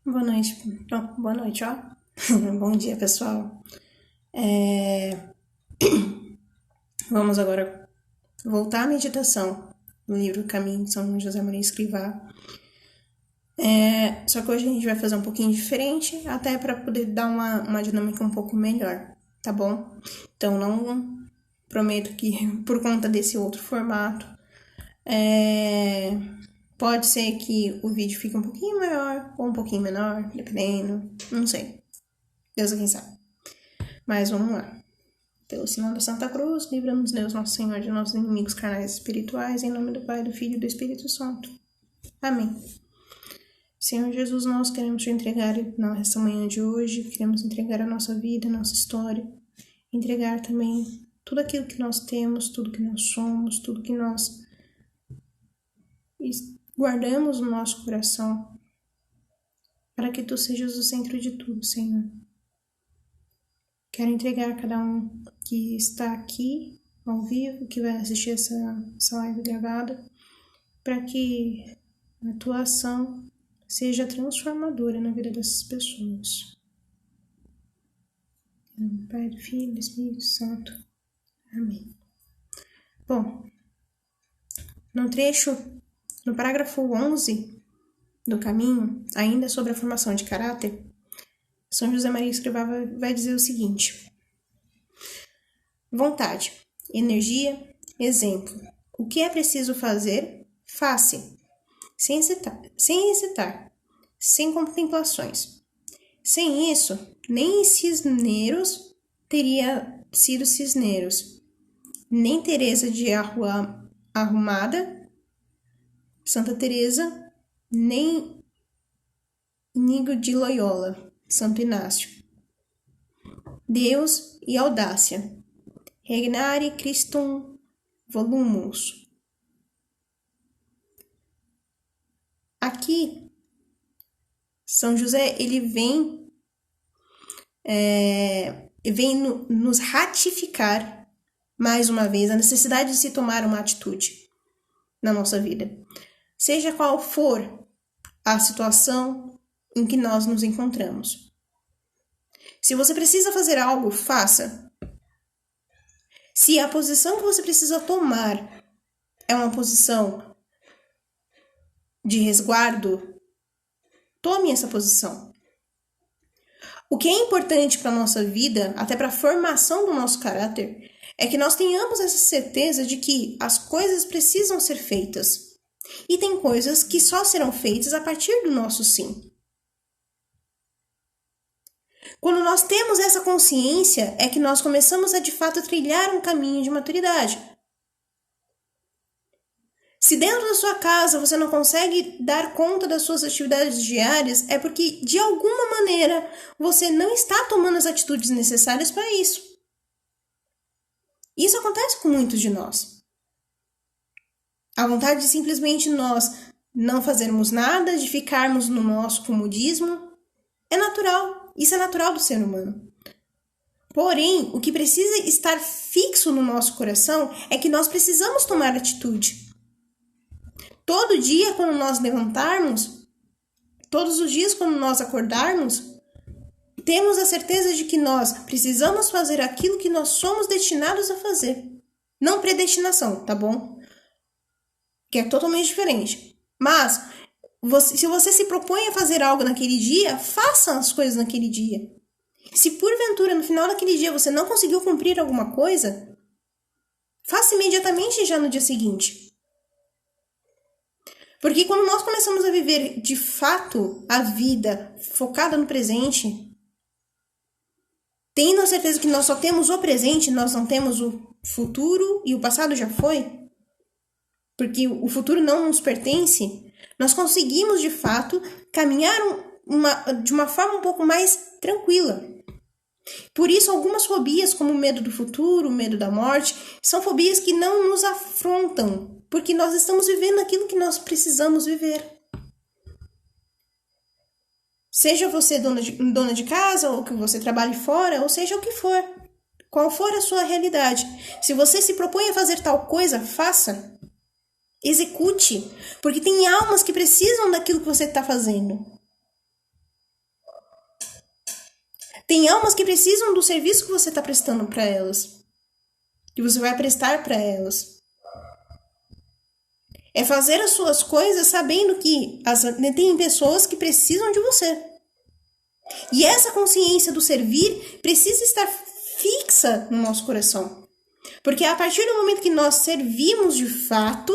Boa noite. Boa noite, ó. Bom dia, pessoal. Vamos agora voltar à meditação do livro Caminho de São José Maria Escrivá. Só que hoje a gente vai fazer um pouquinho diferente, até para poder dar uma dinâmica um pouco melhor, tá bom? Então, não prometo que por conta desse outro formato, pode ser que o vídeo fique um pouquinho maior ou um pouquinho menor, dependendo, não sei. Deus é quem sabe. Mas vamos lá. Pelo sinal da Santa Cruz, livra-nos Deus, nosso Senhor, de nossos inimigos carnais e espirituais, em nome do Pai, do Filho e do Espírito Santo. Amém. Senhor Jesus, nós queremos te entregar nessa manhã de hoje, queremos entregar a nossa vida, a nossa história, entregar também tudo aquilo que nós temos, tudo que nós somos, tudo que nós guardamos no nosso coração, para que tu sejas o centro de tudo, Senhor. Quero entregar a cada um que está aqui, ao vivo, que vai assistir essa live gravada, para que a tua ação seja transformadora na vida dessas pessoas. Em nome do Pai, do Filho e do Espírito Santo. Amém. Bom, no parágrafo 11 do Caminho, ainda sobre a formação de caráter, São José Maria Escrivá vai dizer o seguinte: vontade, energia, exemplo. O que é preciso fazer, faça, sem hesitar, sem contemplações. Sem isso, nem Cisneros teria sido Cisneros, nem Teresa de Arrumada, Santa Teresa, nem Inigo de Loyola, Santo Inácio. Deus e audácia. Regnare Christum volumus. Aqui, São José, ele vem nos ratificar, mais uma vez, a necessidade de se tomar uma atitude na nossa vida. Seja qual for a situação em que nós nos encontramos. Se você precisa fazer algo, faça. Se a posição que você precisa tomar é uma posição de resguardo, tome essa posição. O que é importante para a nossa vida, até para a formação do nosso caráter, é que nós tenhamos essa certeza de que as coisas precisam ser feitas. E tem coisas que só serão feitas a partir do nosso sim. Quando nós temos essa consciência, é que nós começamos a de fato trilhar um caminho de maturidade. Se dentro da sua casa você não consegue dar conta das suas atividades diárias, é porque, de alguma maneira, você não está tomando as atitudes necessárias para isso. Isso acontece com muitos de nós. A vontade de simplesmente nós não fazermos nada, de ficarmos no nosso comodismo, é natural. Isso é natural do ser humano. Porém, o que precisa estar fixo no nosso coração é que nós precisamos tomar atitude. Todo dia, quando nós levantarmos, todos os dias, quando nós acordarmos, temos a certeza de que nós precisamos fazer aquilo que nós somos destinados a fazer. Não predestinação, tá bom? Que é totalmente diferente. Mas, se você se propõe a fazer algo naquele dia, faça as coisas naquele dia. Se porventura, no final daquele dia, você não conseguiu cumprir alguma coisa, faça imediatamente já no dia seguinte. Porque quando nós começamos a viver de fato a vida focada no presente, tendo a certeza que nós só temos o presente, nós não temos o futuro e o passado já foi, porque o futuro não nos pertence, nós conseguimos de fato caminhar de uma forma um pouco mais tranquila. Por isso, algumas fobias, como o medo do futuro, o medo da morte, são fobias que não nos afrontam, porque nós estamos vivendo aquilo que nós precisamos viver. Seja você dona de casa, ou que você trabalhe fora, ou seja o que for. Qual for a sua realidade. Se você se propõe a fazer tal coisa, faça. Execute. Porque tem almas que precisam daquilo que você está fazendo. Tem almas que precisam do serviço que você está prestando para elas, que você vai prestar para elas. É fazer as suas coisas sabendo que tem pessoas que precisam de você. E essa consciência do servir precisa estar fixa no nosso coração. Porque a partir do momento que nós servimos de fato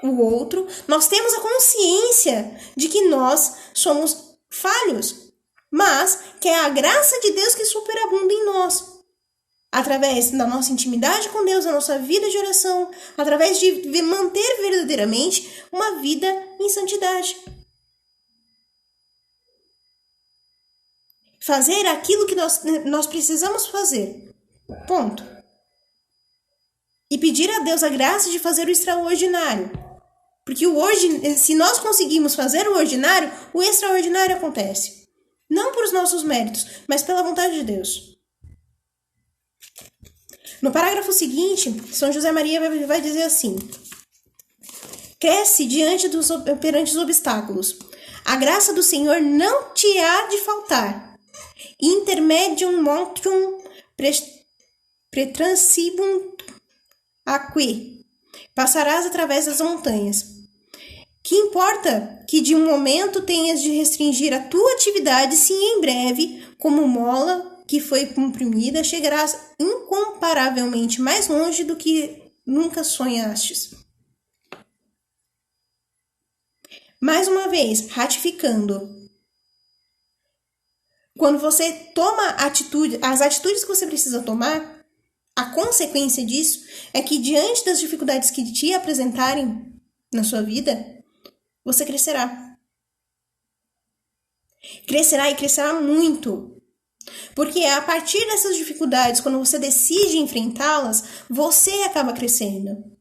o outro, nós temos a consciência de que nós somos falhos, mas que é a graça de Deus que superabunda em nós. Através da nossa intimidade com Deus, da nossa vida de oração, através de manter verdadeiramente uma vida em santidade. Fazer aquilo que nós precisamos fazer. Ponto. E pedir a Deus a graça de fazer o extraordinário. Porque se nós conseguimos fazer o ordinário, o extraordinário acontece. Não por os nossos méritos, mas pela vontade de Deus. No parágrafo seguinte, São José Maria vai dizer assim: cresce perante os obstáculos. A graça do Senhor não te há de faltar. Intermedium monstrum pretransibunt aqui. Passarás através das montanhas. Que importa que de um momento tenhas de restringir a tua atividade, se em breve, como mola que foi comprimida, chegarás incomparavelmente mais longe do que nunca sonhastes. Mais uma vez, ratificando. Quando você toma as atitudes que você precisa tomar, a consequência disso é que diante das dificuldades que te apresentarem na sua vida, você crescerá. Crescerá e crescerá muito. Porque a partir dessas dificuldades, quando você decide enfrentá-las, você acaba crescendo.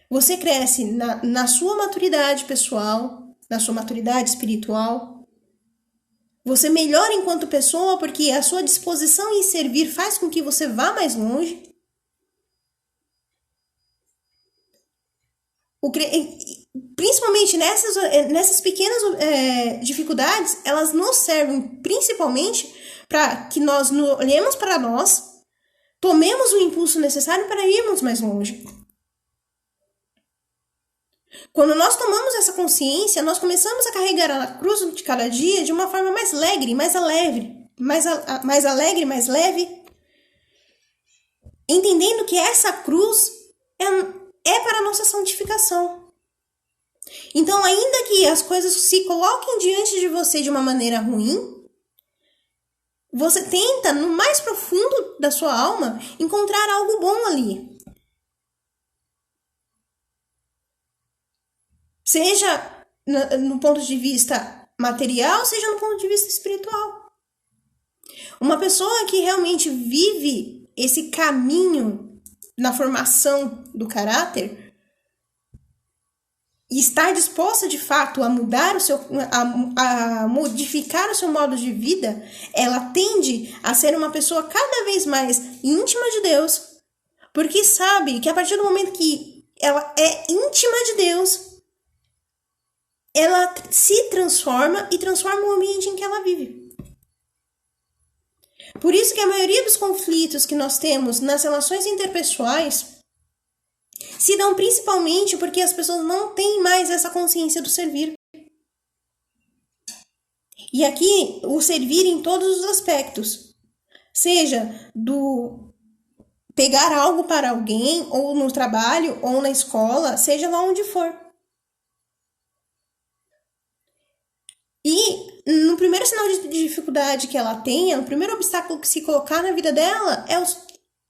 Você cresce na sua maturidade pessoal, na sua maturidade espiritual. Você melhora enquanto pessoa porque a sua disposição em servir faz com que você vá mais longe. Principalmente nessas pequenas dificuldades, elas nos servem principalmente para que nós olhemos para nós, tomemos o impulso necessário para irmos mais longe. Quando nós tomamos essa consciência, nós começamos a carregar a cruz de cada dia de uma forma mais alegre, mais leve, entendendo que essa cruz é para a nossa santificação. Então, ainda que as coisas se coloquem diante de você de uma maneira ruim, você tenta, no mais profundo da sua alma, encontrar algo bom ali. Seja no ponto de vista material, seja no ponto de vista espiritual. Uma pessoa que realmente vive esse caminho na formação do caráter e está disposta de fato a mudar a modificar o seu modo de vida, ela tende a ser uma pessoa cada vez mais íntima de Deus, porque sabe que a partir do momento que ela é íntima de Deus, ela se transforma e transforma o ambiente em que ela vive. Por isso que a maioria dos conflitos que nós temos nas relações interpessoais se dão principalmente porque as pessoas não têm mais essa consciência do servir. E aqui, o servir em todos os aspectos. Seja do pegar algo para alguém, ou no trabalho, ou na escola, seja lá onde for. E no primeiro sinal de dificuldade que ela tenha, o primeiro obstáculo que se colocar na vida dela é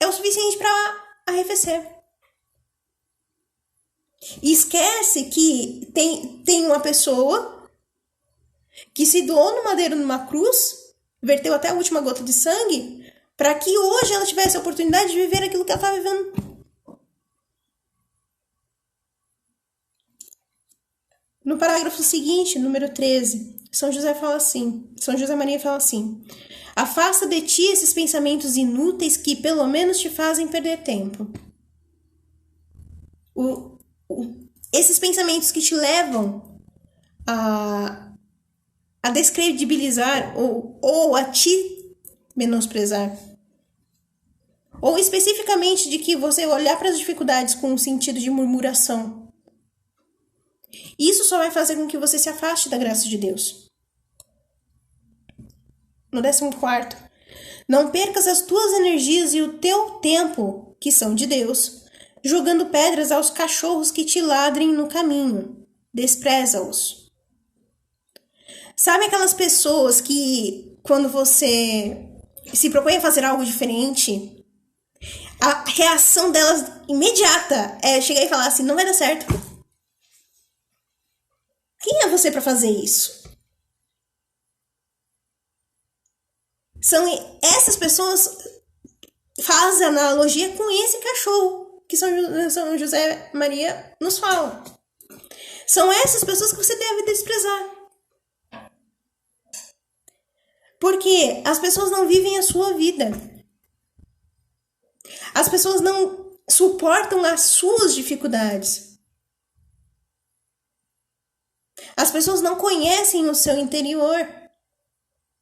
o suficiente para arrefecer. E esquece que tem uma pessoa que se doou no madeiro numa cruz, verteu até a última gota de sangue, para que hoje ela tivesse a oportunidade de viver aquilo que ela está vivendo. No parágrafo seguinte, número 13, São José Maria fala assim: afasta de ti esses pensamentos inúteis que pelo menos te fazem perder tempo. Esses pensamentos que te levam a a descredibilizar ou a te menosprezar. Ou especificamente de que você olhar para as dificuldades com um sentido de murmuração. Isso só vai fazer com que você se afaste da graça de Deus. No 14º, não percas as tuas energias e o teu tempo, que são de Deus, jogando pedras aos cachorros que te ladrem no caminho. Despreza-os. Sabe aquelas pessoas que, quando você se propõe a fazer algo diferente, a reação delas imediata é chegar e falar assim, não vai dar certo. Quem é você para fazer isso? São essas pessoas fazem analogia com esse cachorro que São José Maria nos fala. São essas pessoas que você deve desprezar. Porque as pessoas não vivem a sua vida. As pessoas não suportam as suas dificuldades. As pessoas não conhecem o seu interior.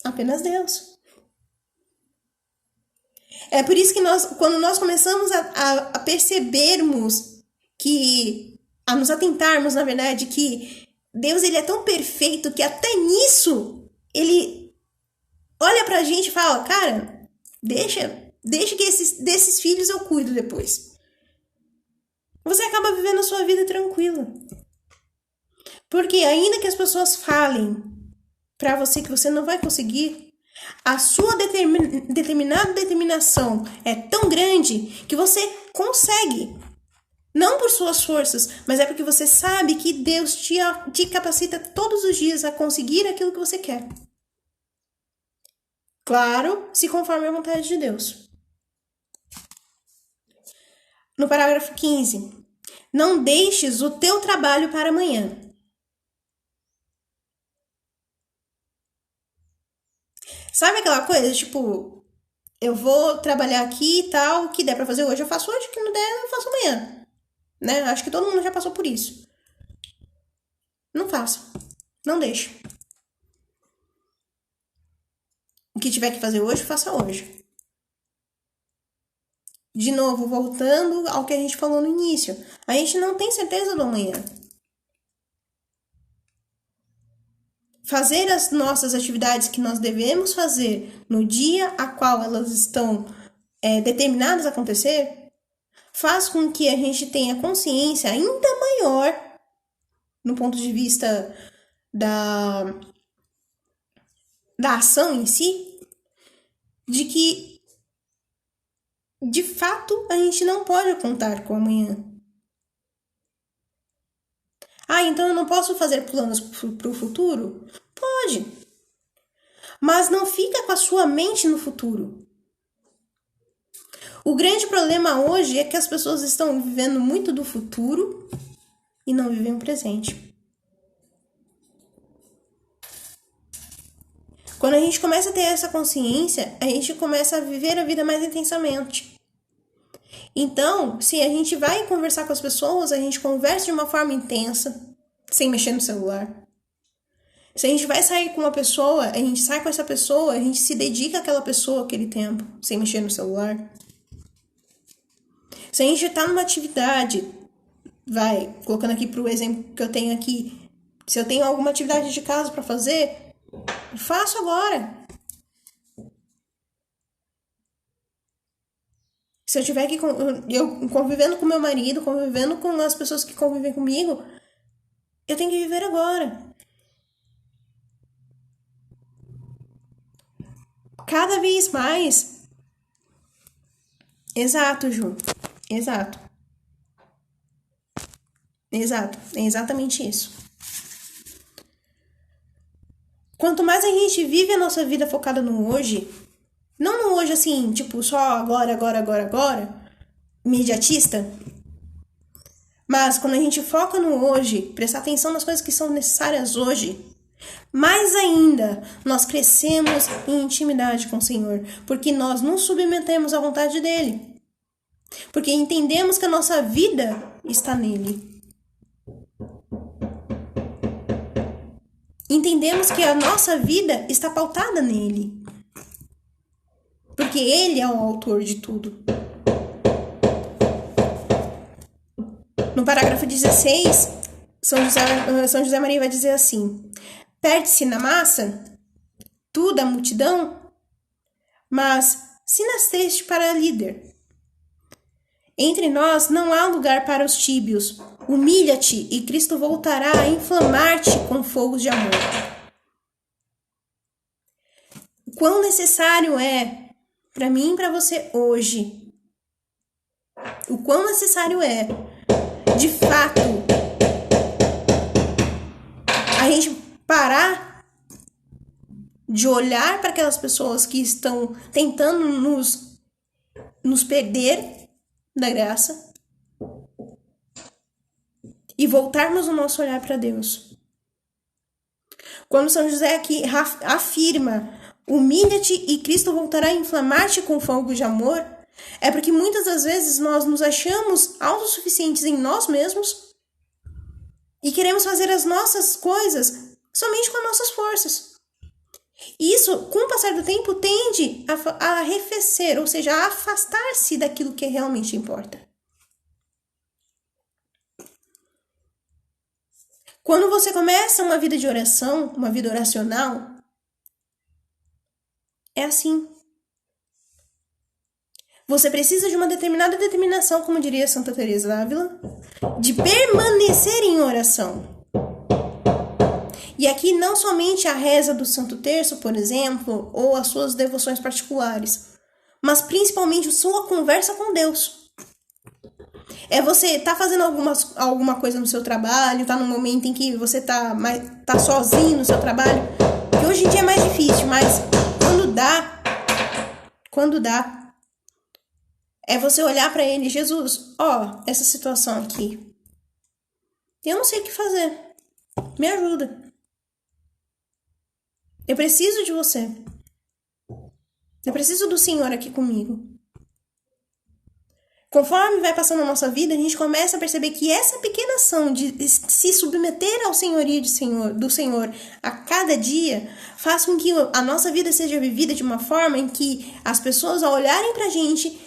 Apenas Deus. É por isso que quando nós começamos a percebermos a nos atentarmos, na verdade, que Deus ele é tão perfeito que até nisso ele olha pra gente e fala, cara, deixa que desses filhos eu cuido depois. Você acaba vivendo a sua vida tranquila. Porque ainda que as pessoas falem pra você que você não vai conseguir, a sua determinada determinação é tão grande que você consegue. Não por suas forças, mas é porque você sabe que Deus te capacita todos os dias a conseguir aquilo que você quer. Claro, se conforme a vontade de Deus. No parágrafo 15. Não deixes o teu trabalho para amanhã. Sabe aquela coisa, tipo, eu vou trabalhar aqui e tal, o que der pra fazer hoje eu faço hoje, o que não der eu faço amanhã. Né? Acho que todo mundo já passou por isso. Não faça. Não deixe. O que tiver que fazer hoje, faça hoje. De novo, voltando ao que a gente falou no início. A gente não tem certeza do amanhã. Fazer as nossas atividades que nós devemos fazer no dia a qual elas estão determinadas a acontecer, faz com que a gente tenha consciência ainda maior no ponto de vista da ação em si, de que de fato a gente não pode contar com o amanhã. Então eu não posso fazer planos para o futuro? Pode. Mas não fica com a sua mente no futuro. O grande problema hoje é que as pessoas estão vivendo muito do futuro e não vivem o presente. Quando a gente começa a ter essa consciência, a gente começa a viver a vida mais intensamente. Então, se a gente vai conversar com as pessoas, a gente conversa de uma forma intensa, sem mexer no celular. Se a gente vai sair com uma pessoa, a gente sai com essa pessoa, a gente se dedica àquela pessoa aquele tempo, sem mexer no celular. Se a gente tá numa atividade, colocando aqui pro exemplo que eu tenho aqui, se eu tenho alguma atividade de casa para fazer, faço agora. Se eu estiver aqui eu convivendo com meu marido, convivendo com as pessoas que convivem comigo, eu tenho que viver agora. Cada vez mais. Exato, Ju. Exato. É exatamente isso. Quanto mais a gente vive a nossa vida focada no hoje, não no hoje assim, tipo, só agora, imediatista, mas quando a gente foca no hoje, prestar atenção nas coisas que são necessárias hoje, mais ainda nós crescemos em intimidade com o Senhor, porque nós nos submetemos à vontade dele, porque entendemos que a nossa vida está nele. entendemos que a nossa vida está pautada nele. Porque ele é o autor de tudo. No parágrafo 16, São José Maria vai dizer assim: perde-se na massa tudo a multidão, mas se nasceste para líder. Entre nós não há lugar para os tíbios. Humilha-te e Cristo voltará a inflamar-te com fogos de amor. O quão necessário é para mim e para você hoje. O quão necessário é, de fato, a gente parar de olhar para aquelas pessoas que estão tentando nos perder da graça e voltarmos o nosso olhar para Deus. Quando São José aqui afirma: humilha-te e Cristo voltará a inflamar-te com fogo de amor, é porque muitas das vezes nós nos achamos autossuficientes em nós mesmos e queremos fazer as nossas coisas somente com as nossas forças. E isso, com o passar do tempo, tende a arrefecer, ou seja, a afastar-se daquilo que realmente importa. Quando você começa uma vida de oração, uma vida oracional, é assim. Você precisa de uma determinada determinação, como diria Santa Teresa d'Ávila, de permanecer em oração. E aqui não somente a reza do Santo Terço, por exemplo, ou as suas devoções particulares, mas principalmente a sua conversa com Deus. É você tá fazendo alguma coisa no seu trabalho, tá num momento em que você tá sozinho no seu trabalho, que hoje em dia é mais difícil, mas quando dá, é você olhar para ele: Jesus, essa situação aqui, eu não sei o que fazer, me ajuda. Eu preciso de você. Eu preciso do Senhor aqui comigo. Conforme vai passando a nossa vida, a gente começa a perceber que essa pequena ação de se submeter ao senhorio do Senhor a cada dia faz com que a nossa vida seja vivida de uma forma em que as pessoas, ao olharem pra gente,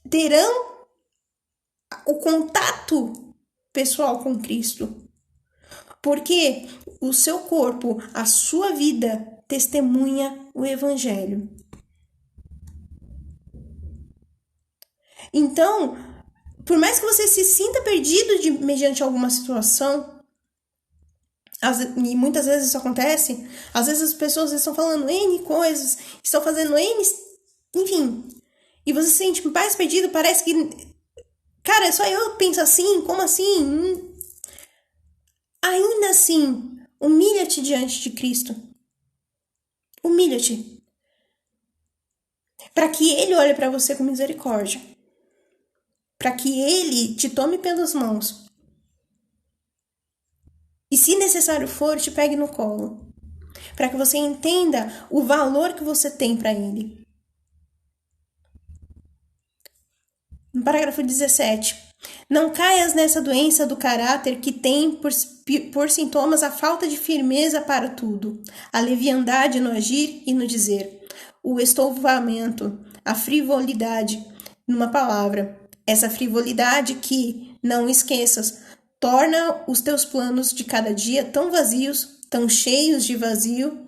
terão o contato pessoal com Cristo. Porque o seu corpo, a sua vida, testemunha o Evangelho. Então, por mais que você se sinta perdido mediante alguma situação, e muitas vezes isso acontece, às vezes as pessoas estão falando N coisas, estão fazendo N, enfim, e você se sente mais perdido, parece que, cara, só eu penso assim, como assim? Ainda assim, humilha-te diante de Cristo. Humilha-te. Para que Ele olhe para você com misericórdia. Para que Ele te tome pelas mãos. E se necessário for, te pegue no colo. Para que você entenda o valor que você tem para Ele. No parágrafo 17. Não caias nessa doença do caráter que tem por sintomas a falta de firmeza para tudo, a leviandade no agir e no dizer, o estouvamento, a frivolidade, numa palavra. Essa frivolidade que, não esqueças, torna os teus planos de cada dia tão vazios, tão cheios de vazio,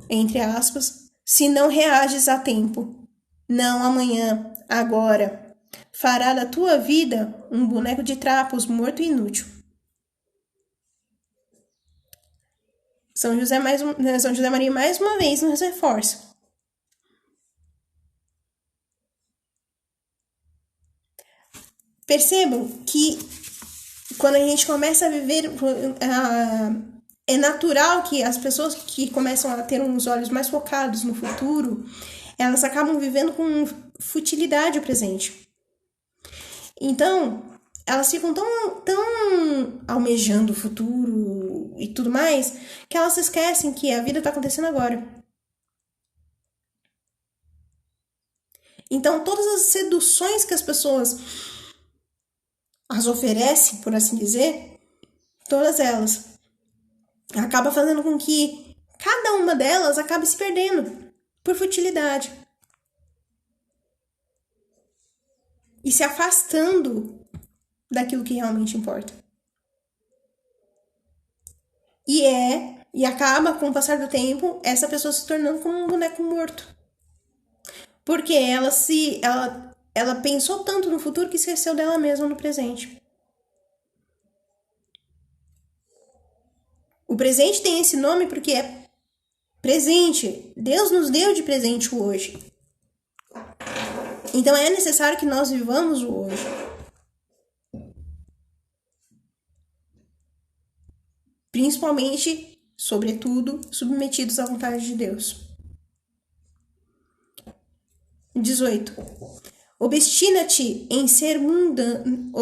entre aspas, se não reages a tempo. Não amanhã, agora. Fará da tua vida um boneco de trapos morto e inútil. São José Maria mais uma vez nos reforça. Percebam que quando a gente começa a viver, é natural que as pessoas que começam a ter uns olhos mais focados no futuro, elas acabam vivendo com futilidade o presente. Então, elas ficam tão almejando o futuro e tudo mais, que elas se esquecem que a vida está acontecendo agora. Então, todas as seduções que as pessoas as oferecem, por assim dizer, todas elas acaba fazendo com que cada uma delas acabe se perdendo por futilidade e se afastando daquilo que realmente importa. E acaba, com o passar do tempo, essa pessoa se tornando como um boneco morto. Porque ela pensou tanto no futuro que esqueceu dela mesma no presente. O presente tem esse nome porque é presente. Deus nos deu de presente o hoje. Então é necessário que nós vivamos o hoje. Principalmente, sobretudo, submetidos à vontade de Deus. 18. Obstina-te em ser mundano,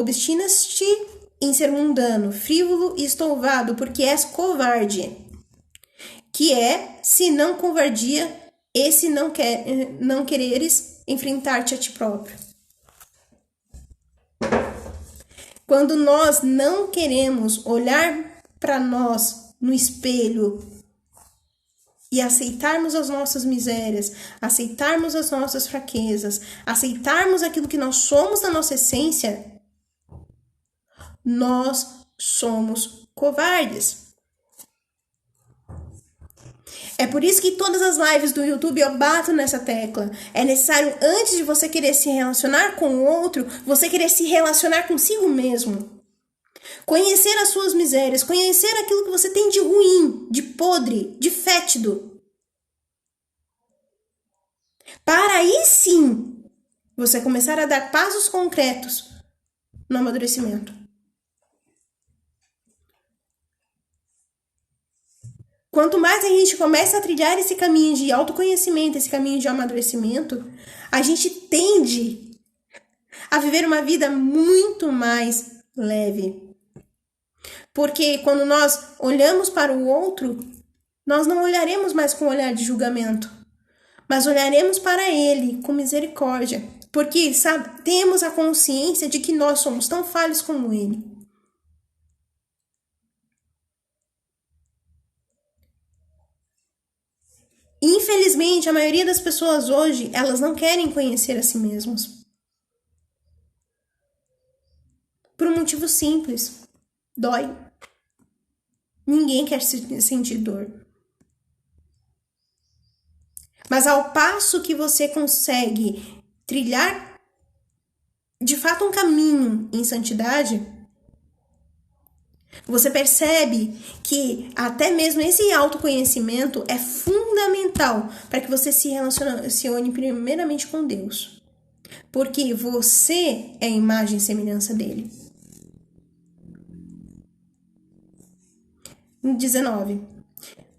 frívolo e estouvado, porque és covarde. Que é, se não covardia, esse não quereres enfrentar-te a ti próprio. Quando nós não queremos olhar para nós no espelho e aceitarmos as nossas misérias, aceitarmos as nossas fraquezas, aceitarmos aquilo que nós somos na nossa essência, nós somos covardes. É por isso que todas as lives do YouTube eu bato nessa tecla. É necessário, antes de você querer se relacionar com o outro, você querer se relacionar consigo mesmo. Conhecer as suas misérias, conhecer aquilo que você tem de ruim, de podre, de fétido. Para aí sim, você começar a dar passos concretos no amadurecimento. Quanto mais a gente começa a trilhar esse caminho de autoconhecimento, esse caminho de amadurecimento, a gente tende a viver uma vida muito mais leve. Porque quando nós olhamos para o outro, nós não olharemos mais com um olhar de julgamento, mas olharemos para ele com misericórdia. Porque, temos a consciência de que nós somos tão falhos como ele. Infelizmente, a maioria das pessoas hoje, elas não querem conhecer a si mesmas. Por um motivo simples. Dói. Ninguém quer sentir dor. Mas ao passo que você consegue trilhar de fato um caminho em santidade, você percebe que até mesmo esse autoconhecimento é fundamental para que você se relacione primeiramente com Deus. Porque você é a imagem e semelhança dele. 19.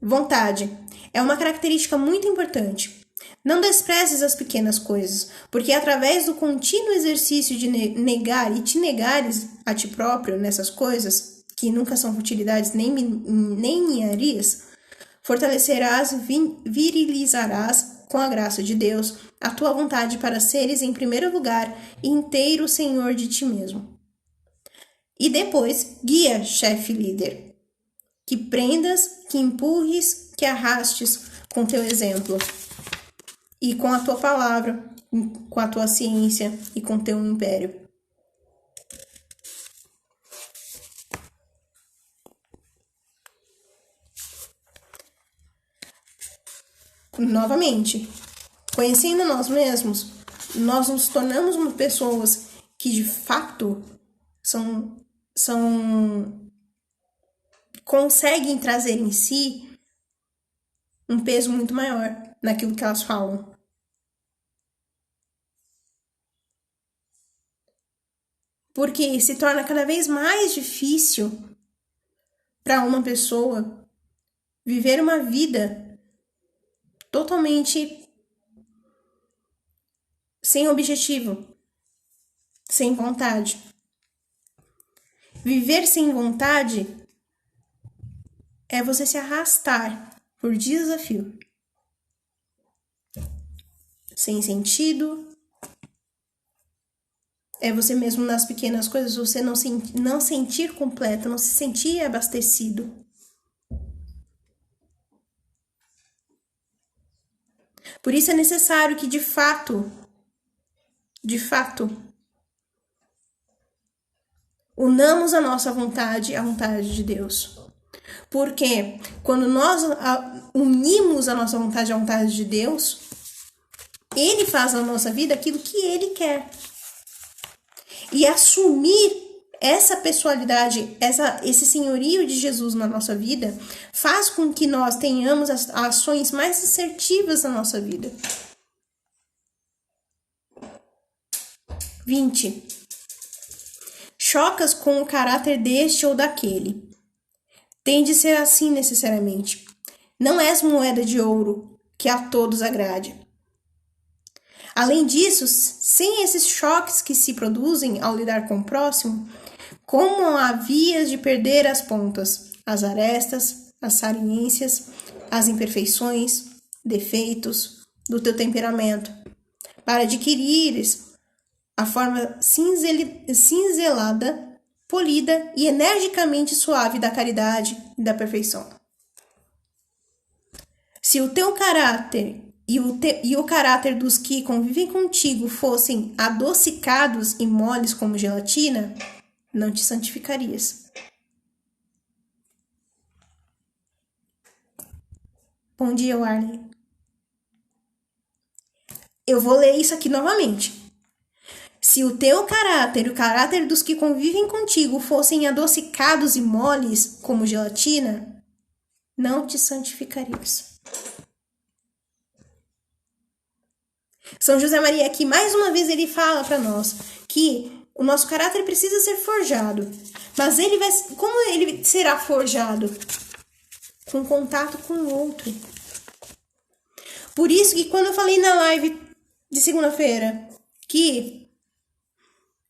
Vontade. É uma característica muito importante. Não desprezes as pequenas coisas, porque através do contínuo exercício de negar e te negares a ti próprio nessas coisas, que nunca são futilidades nem ninharias, fortalecerás, virilizarás com a graça de Deus a tua vontade para seres, em primeiro lugar, inteiro senhor de ti mesmo. E depois, guia, chefe líder, que prendas, que empurres, que arrastes com teu exemplo, e com a tua palavra, com a tua ciência e com teu império. Novamente, conhecendo nós mesmos, nós nos tornamos pessoas que de fato conseguem trazer em si um peso muito maior naquilo que elas falam. Porque se torna cada vez mais difícil para uma pessoa viver uma vida totalmente sem objetivo, sem vontade. Viver sem vontade é você se arrastar por desafio, sem sentido. É você mesmo nas pequenas coisas, você não sentir completo, não se sentir abastecido. Por isso é necessário que, de fato, unamos a nossa vontade à vontade de Deus. Porque quando nós unimos a nossa vontade à vontade de Deus, Ele faz na nossa vida aquilo que Ele quer. E assumir essa pessoalidade, esse senhorio de Jesus na nossa vida, faz com que nós tenhamos as ações mais assertivas na nossa vida. 20. Chocas com o caráter deste ou daquele. Tem de ser assim necessariamente. Não és moeda de ouro que a todos agrade. Além disso, sem esses choques que se produzem ao lidar com o próximo, como há vias de perder as pontas, as arestas, as saliências, as imperfeições, defeitos do teu temperamento, para adquirires a forma cinzelada, polida e energicamente suave da caridade e da perfeição. Se o teu caráter e o caráter dos que convivem contigo fossem adocicados e moles como gelatina, não te santificarias. Bom dia, Warley. Eu vou ler isso aqui novamente. Se o teu caráter e o caráter dos que convivem contigo fossem adocicados e moles como gelatina, não te santificarias. São José Maria aqui, mais uma vez, ele fala para nós que o nosso caráter precisa ser forjado. Mas como ele será forjado? Com contato com o outro. Por isso que quando eu falei na live de segunda-feira que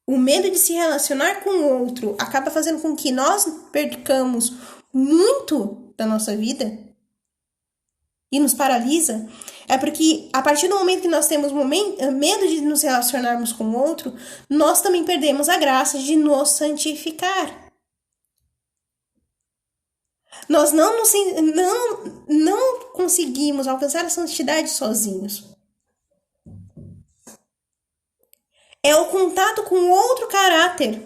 o medo de se relacionar com o outro acaba fazendo com que nós percamos muito da nossa vida e nos paralisa, é porque a partir do momento que nós temos medo de nos relacionarmos com o outro, nós também perdemos a graça de nos santificar. Nós não conseguimos alcançar a santidade sozinhos. É o contato com o outro caráter,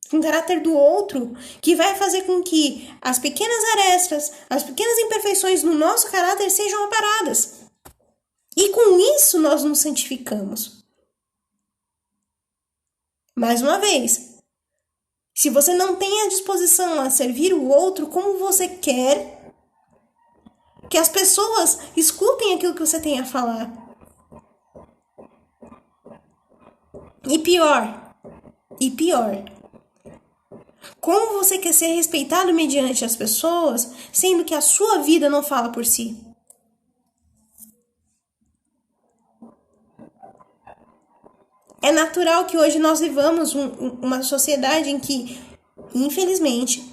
com o caráter do outro, que vai fazer com que as pequenas arestas, as pequenas imperfeições no nosso caráter sejam aparadas. E com isso nós nos santificamos. Mais uma vez, se você não tem a disposição a servir o outro como você quer que as pessoas escutem aquilo que você tem a falar. E pior, como você quer ser respeitado mediante as pessoas, sendo que a sua vida não fala por si? É natural que hoje nós vivamos uma sociedade em que, infelizmente,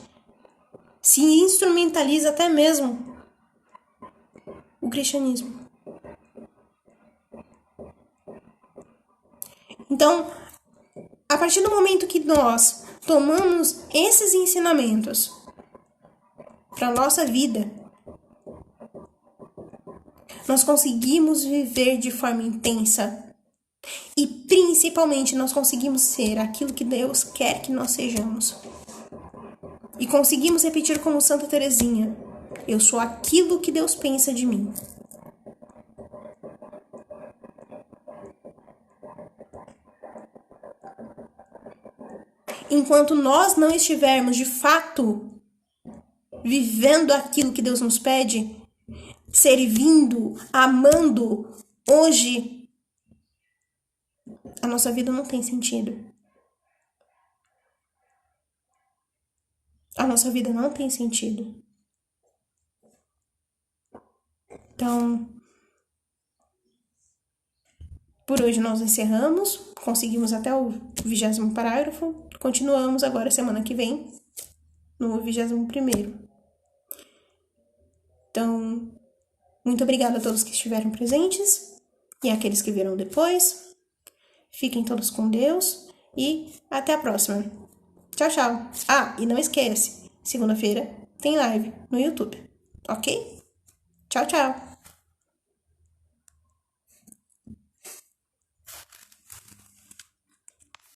se instrumentaliza até mesmo o cristianismo. Então, a partir do momento que nós tomamos esses ensinamentos para a nossa vida, nós conseguimos viver de forma intensa. E principalmente nós conseguimos ser aquilo que Deus quer que nós sejamos. E conseguimos repetir como Santa Teresinha: eu sou aquilo que Deus pensa de mim. Enquanto nós não estivermos de fato vivendo aquilo que Deus nos pede, servindo, amando, hoje a nossa vida não tem sentido. A nossa vida não tem sentido. Então, por hoje nós encerramos. Conseguimos até o 20º parágrafo. Continuamos agora semana que vem no 21º. Então, muito obrigada a todos que estiveram presentes e aqueles que virão depois. Fiquem todos com Deus e até a próxima. Tchau, tchau. Ah, e não esquece, segunda-feira tem live no YouTube, ok? Tchau, tchau.